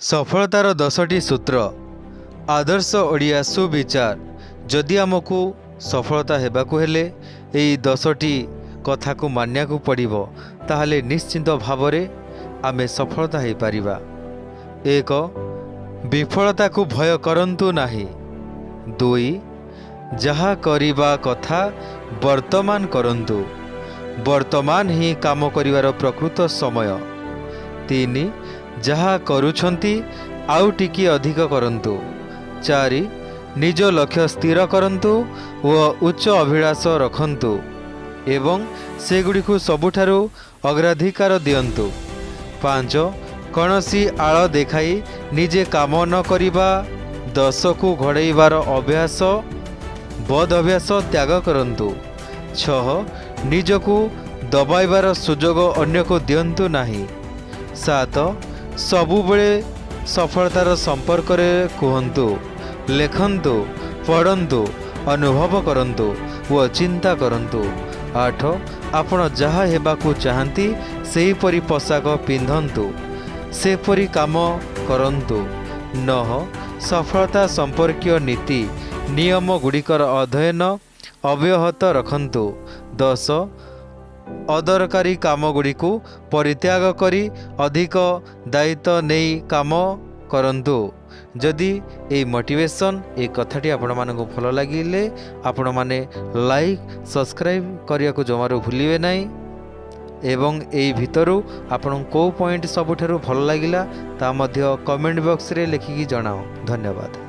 सफलतार 10टी सूत्र आदर्श ओडिया सुविचार। जदि आमको सफलता हेबाकु हेले एई 10टी कथा को मानिया को पड़िबो ताहले निश्चिंत भावरे आमे सफलता हे पारिबा। 1 विफलता को भय करंतु नाही। 2 जहा करिबा कथा वर्तमान करंतु, वर्तमान ही काम करिवार प्रकृत समय। 3 जहा करुछंती आउ टिकी अधिक करंतु। 4 निज लक्ष्य स्थिर करंतु व उच्च अभिलाष रखंतु एवं सेगुड़िकु सबुठारु अग्राधिकार दियंतु। 5 कौनसी आळ देखाई निजे काम न करिबा, 10 को घड़ाइबार अभ्यास बद अभ्यास त्याग करंतु। 6 निजकु दबाइबार सुजोग अन्य को दियंतु नाही। 7 सबुबले सफलतार संपर्क कहतु, लेखंतु, पढ़ंतु, अनुभव करंतु व चिंता करंतु। 8 आपण जहा हेबाकु चाहंती सेहीपरि पोशाक पिंधंतु, सेपरि काम करंतु। 9 सफलता संपर्कीय नीति नियम गुड़िकर अध्ययन अव्याहत रखंतु। 10 अदरकारी काम गुड़िकु परित्याग करी अधिक दायित्व नहीं काम करंतु। जदि ए मोटिवेशन ए कथाटी आपण मानक भल लगिले आपण माने लाइक सब्सक्राइब करिया को जमारो भूलिबे नाही एवं ए भितरु आपण को पॉइंट सबुठारु भल लागिला ता मध्य कमेंट बॉक्स रे लिखिकी जणाओ। धन्यवाद।